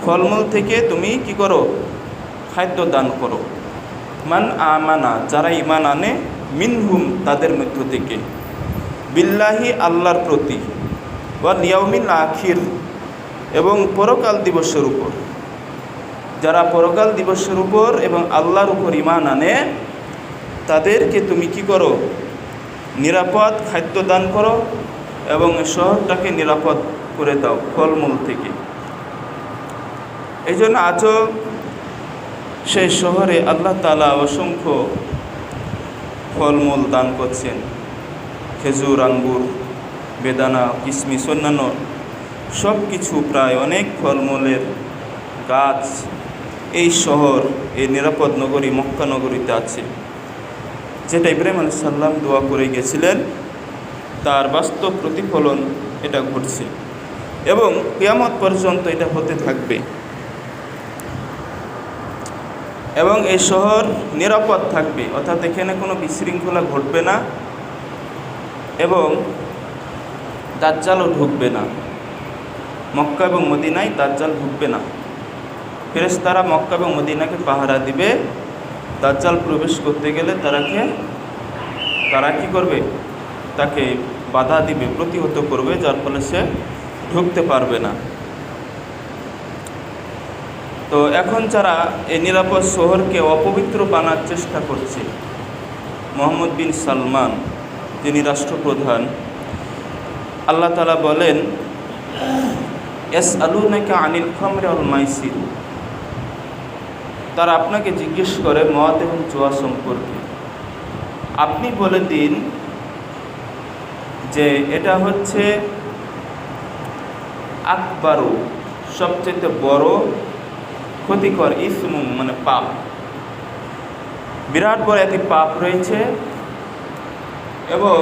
ফলমূল থেকে তুমি কি করো? খাদ্য দান করো। মান আমানা, যারা ঈমান আনে, মিনহুম, তাদের মধ্য থেকে, বিল্লাহি, আল্লাহর প্রতি, ওয়াল ইয়াউমিল আখির, এবং পরকাল দিবসের উপর। যারা পরকাল দিবসের উপর এবং আল্লাহর উপর ঈমান আনে, তাদেরকে তুমি কি করো? নিরাপদ খাদ্য দান করো এবং শহরটাকে নিরাপদ করে দাও ফলমূল থেকে। এই জন্য আজও সেই শহরে আল্লাহ তাআলা অসংখ্য ফলমূল দান করছেন। খেজুর, আঙ্গুর, বেদানা, কিশমিশ, অন্যান্য সব কিছু, প্রায় অনেক ফলমূলের গাছ এই শহর, এই নিরাপদ নগরী মক্কা নগরীতে আছে, যেটা ইব্রাহিম আলাইহিস সালাম দোয়া করে গেছিলেন। তার বাস্তব প্রতিফলন এটা ঘটছে এবং কিয়ামত পর্যন্ত এটা হতে থাকবে। এবং এই শহর নিরাপদ থাকবে, অর্থাৎ এখানে কোনো বিশৃঙ্খলা ঘটবে না এবং দাজ্জালও ঢুকবে না। মক্কা এবং মদিনায় দাজ্জাল ঢুকবে না। ফেরেশতারা মক্কা এবং মদিনাকে পাহারা দিবে। দাজ্জাল প্রবেশ করতে গেলে তারা কি করবে? তাকে বাধা দিবে, প্রতিহত করবে, যার ফলে সে ঢুকতে পারবে না। তো এখন যারা এই নিরাপদ শহরকে অপবিত্র বানার চেষ্টা করছে, মোহাম্মদ বিন সালমান, যিনি রাষ্ট্রপ্রধান, আল্লাহ তাআলা বলেন, ইয়াসআলুনাকা আনিল খামরি ওয়াল মাইসির, তারা আপনাকে জিজ্ঞেস করে মদ এবং জুয়া সম্পর্কে। আপনি বলে দিন যে এটা হচ্ছে আকবারু, সবচেয়ে বড় ক্ষতিকর, ইসমু মানে পাপ, বিরাট বড় একটি পাপ রয়েছে, এবং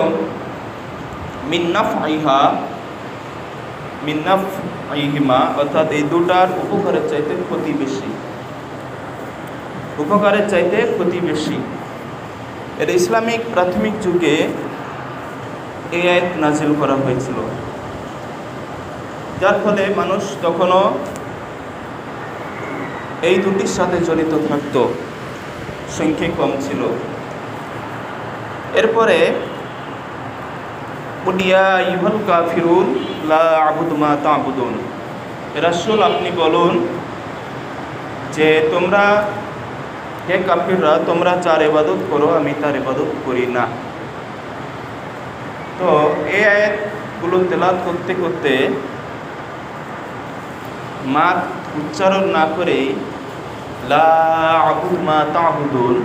মিন্নাফআইহিমা, অর্থাৎ এই দুটার উপকারের চাইতে ক্ষতি বেশি, উপকারের চাইতে ক্ষতি বেশি। এটা ইসলামিক প্রাথমিক যুগে এই আয়াত নাজিল করা হয়েছিল, যার ফলে মানুষ তখনও এই দুটির সাথে জড়িত থাকত, সংখ্যা কম ছিল। এরপরে উডিয়া ইউহাল কাফিরুন লা আবুদু মা তা'বুদুন, রাসূল আপনি বলুন যে তোমরা, হে কাফিররা, তোমরা যার ইবাদত করো আমি তার ইবাদত করি না। তো এই আয়াতগুলো তেলাওয়াত করতে করতে মাদ উচ্চারণ না করেই লা আবুদু মা তা'বুদুন,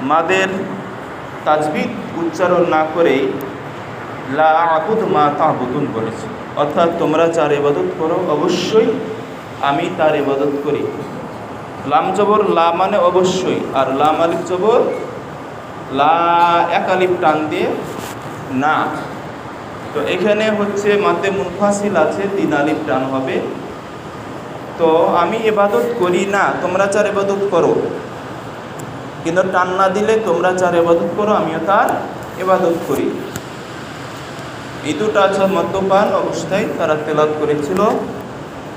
মাদের তাজবিদ উচ্চারণ না করেই লা আবুদু মা তা'বুদুন বলেছে, অর্থাৎ তোমরা যার ইবাদত করো অবশ্যই আমি তার ইবাদত করি। লাম জবর লা মানে অবশ্যই, আর লাম আলিফ জবর লা, এক আলিফ টান দিয়ে না। তো এখানে হচ্ছে মাতে মুনফাসিল আছে, 3 আলিফ টান হবে। তো আমি ইবাদত করি না, তোমরা যার ইবাদত করো, কিন্তু টান না দিলে তোমরা যার ইবাদত করো আমিও তার ইবাদত করি। এই দুটো আছে মদ্যপান অবস্থায় তারা তেলাওয়াত করেছিল,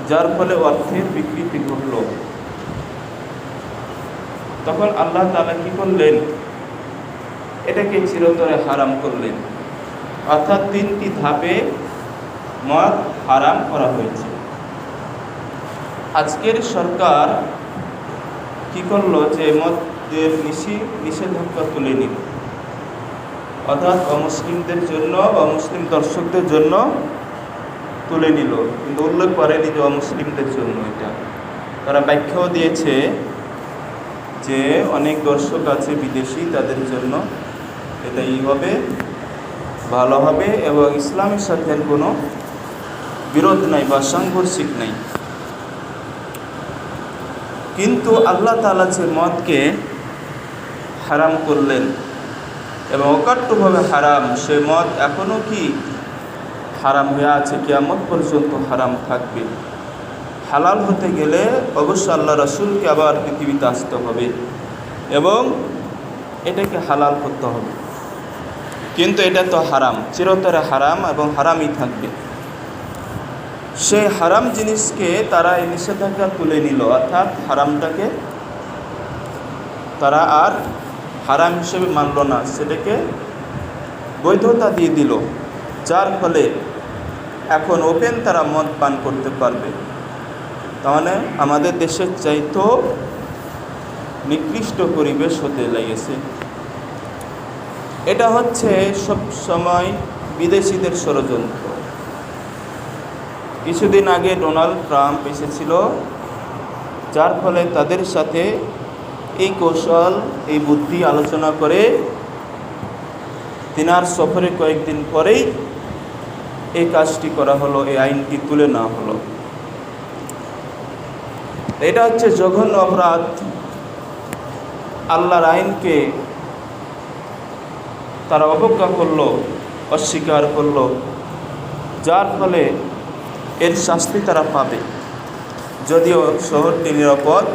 যার ফলে অর্থের বিকৃতি ঘটল। তখন আল্লাহ তাআলা কি করলেন? এটাকে চিরতরে হারাম করলেন, অর্থাৎ 3টি ধাপে মদ হারাম করা হয়েছে। আজকের সরকার কি করলো? যে মদের নিষেধাজ্ঞা তুলে নিল, অর্থাৎ অমুসলিমদের জন্য, অমুসলিম দর্শকদের জন্য তুলে নিল, কিন্তু উল্লেখ করেনি যে অমুসলিমদের জন্য। এটা তারা ব্যাখ্যাও দিয়েছে যে অনেক দর্শক আছে বিদেশি, তাদের জন্য এটাই হবে, ভালো হবে, এবং ইসলামের সাথে এর কোনো বিরোধ নাই বা সাংঘর্ষিক নাই। কিন্তু আল্লাহ তাআলা যে মদকে হারাম করলেন এবং অকাট্যভাবে হারাম, সে মদ এখনও কি হারাম হয়ে আছে, কিয়ামত পর্যন্ত হারাম থাকবে। হালাল হতে গেলে অবশ্যই আল্লাহ রাসূলকে আবার পৃথিবীতে আসতে হবে এবং এটাকে হালাল করতে হবে। কিন্তু এটা তো হারাম, চিরতরে হারাম এবং হারামই থাকবে। সেই হারাম জিনিসকে তারা এই নিষেধাজ্ঞা তুলে নিল, অর্থাৎ হারামটাকে তারা আর হারাম হিসেবে মানল না, সেটাকে বৈধতা দিয়ে দিল, যার ফলে এখন ওপেন তারা মদ পান করতে পারবে। তাহলে আমাদের দেশের চাইতেও নিকৃষ্ট পরিবেশ হতে লেগেছে। এটা হচ্ছে সব সময় বিদেশিদের ষড়যন্ত্র। কিছুদিন আগে ডোনাল্ড ট্রাম্প এসেছিল, যার ফলে তাদের সাথে এই কৌশল, এই বুদ্ধি আলোচনা করে তিনার সফরে কয়েকদিন পরেই এই কাজটি করা হলো, এই আইনটি তুলে নেওয়া হলো। এটা হচ্ছে জঘন্য অপরাধ। আল্লাহর আইনকে তারা অবজ্ঞা করলো, অস্বীকার করলো, যার ফলে এর শাস্তি তারা পাবে। যদিও শহরটি নিরাপদ,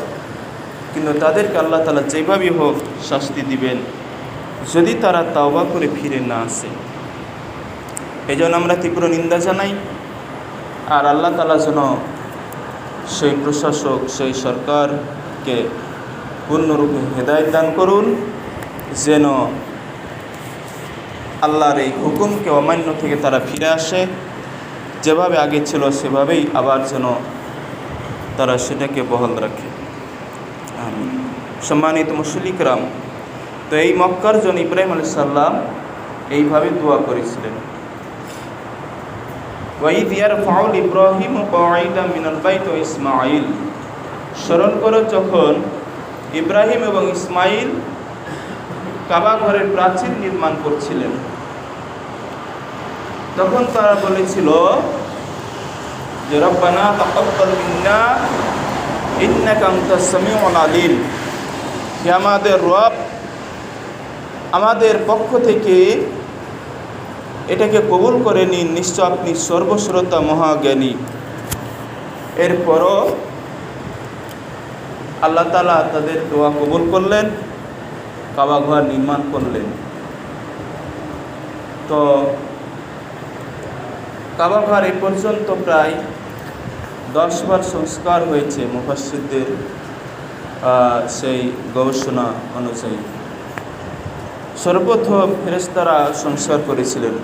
কিন্তু তাদেরকে আল্লাহ তাআলা যেভাবেই হোক শাস্তি দিবেন যদি তারা তাওবা করে ফিরে না আসে। এই জন্য আমরা তীব্র নিন্দা জানাই। আর আল্লাহ তাআলা যেন সেই প্রশাসক, সেই সরকারকে পূর্ণরূপে হেদায়েত দান করুন, যেন আল্লাহর এই হুকুমকে অমান্য থেকে তারা ফিরে আসে, যেভাবে আগে ছিল সেভাবেই আবার যেন তারা সেটাকে বহাল রাখে। সম্মানিত মুশরিকরাম, তো এই মক্কার জন্য ইব্রাহিম আলাইহিস সালাম এইভাবে দোয়া করেছিলেন, ওয়াইদ ইয়ারফাউল ইব্রাহিম কাওয়াইদা মিনাল বাইত ওয়া ইসমাঈল। স্মরণ করো যখন ইব্রাহিম এবং ইসমাঈল কাবা ঘরের প্রাচীর নির্মাণ করছিলেন, তখন তারা বলেছিল যে রব্বানা তাকাব্বাল মিন্না ইন্নাকা আনতাস সামিউল আলিম। হে আমাদের রব, আমাদের পক্ষ থেকে এটাকে কবুল করে নিন, নিশ্চয় আপনি সর্বশ্রোতা মহাজ্ঞানী। এরপরও আল্লাহ তাআলা তাদের দোয়া কবুল করলেন, কাবা ঘর নির্মাণ করলেন। তো কাবা ঘর এ পর্যন্ত প্রায় 10 বার সংস্কার হয়েছে মুফাসসিরদের সেই গবেষণা অনুযায়ী। সর্বপ্রথম ফেরেশতারা সংস্কার করেছিলেন,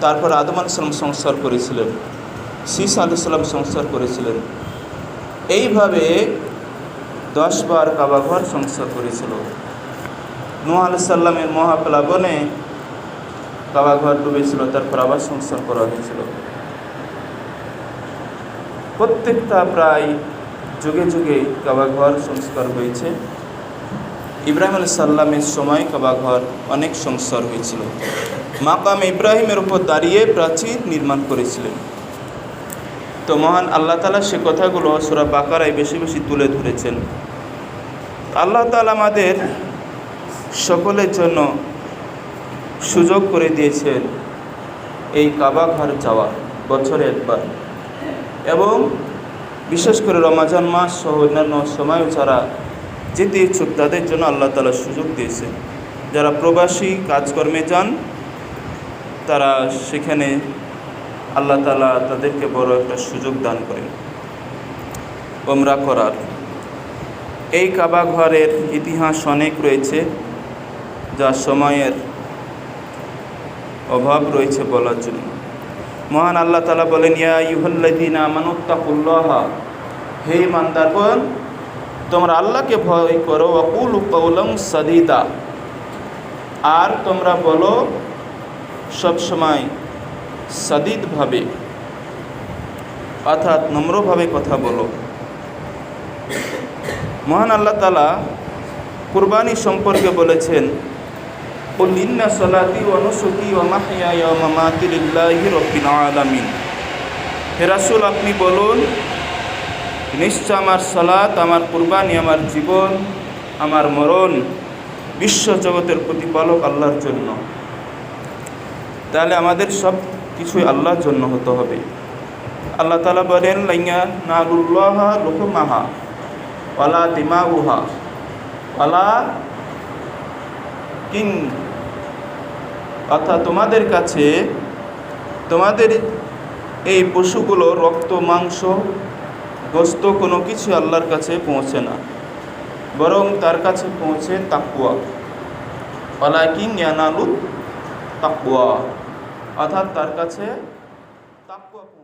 তারপর আদম আলাইহিস সালাম সংস্কার করেছিলেন, শীস আলাইহিস সালাম সংস্কার করেছিলেন। এইভাবে 10 বার কাবা ঘর সংস্কার করেছিল। নূহ আলাইহিস সালামের মহাপ্লাবনে কাবা ঘর ডুবেছিল, তারপর আবার সংস্কার করা হয়েছিল। প্রত্যেকটা প্রায় যুগে যুগে কাবা ঘর সংস্কার হয়েছে। ইব্রাহিম আলাইহিস সালামের সময় কাবা ঘর অনেক সংস্কার হয়েছিল। মাকাম ইব্রাহিমের উপর দাঁড়িয়ে প্রাচীর নির্মাণ করেছিলেন। তো মহান আল্লাহ তাআলা সে কথাগুলো সূরা বাকারায় বেশি বেশি তুলে ধরেছেন। আল্লাহ তাআলা আমাদের সকলের জন্য সুযোগ করে দিয়েছেন এই কাবা ঘর যাওয়া বছরে একবার, এবং বিশেষ করে রমজান মাস সহ অন্যান্য সময়ও যারা যেতে ইচ্ছুক তাদের জন্য আল্লাহ তাআলা সুযোগ দিয়েছেন। যারা প্রবাসী কাজকর্মে যান তারা সেখানে আল্লাহ তাআলা তাদেরকে বড় একটা সুযোগ দান করেন উমরা করার। এই কাবা ঘরের ইতিহাস অনেক রয়েছে, যা সময়ের অভাব রয়েছে বলার জন্য। মহান আল্লাহ তাআলা বলেন, ইয়া আইয়ুহাল্লাযীনা আমানুত্তাকুল্লাহা, হে ইমানদারগণ তোমরা আল্লাহকে ভয় করো, ওয়াকুলু কাওলান সাদীদা, আর তোমরা বলো সবসময় সাদীদভাবে, অর্থাৎ নম্রভাবে কথা বলো। মহান আল্লাহ তাআলা কুরবানি সম্পর্কে বলেছেন, কুল ইন্না সালাতি ওয়া নুসুকি ওয়া মাহইয়ায়া ওয়া মামাতি লিল্লাহি রাব্বিল আলামিন। হে রাসূল, আপনি বলুন নিশ্চয় আমার সালাত, আমার কুরবানি, আমার জীবন, আমার মরণ বিশ্ব জগতের প্রতিপালক আল্লাহর জন্য। তাহলে আমাদের সব কিছুই আল্লাহর জন্য হতে হবে। আল্লাহ তাআলা বলেন, লাইয়া নালুল্লাহা লুহুমাহা ওয়ালা দিমাউহা ওয়ালা কিন, অর্থাৎ তোমাদের কাছে তোমাদের এই পশুগুলো রক্ত, মাংস, গোস্ত কোনো কিছু আল্লাহর কাছে পৌঁছে না, বরং তার কাছে পৌঁছে তাকওয়া। ওয়ালাকিন ইয়ানালুত তাকওয়া, অর্থাৎ তার কাছে তাকওয়া।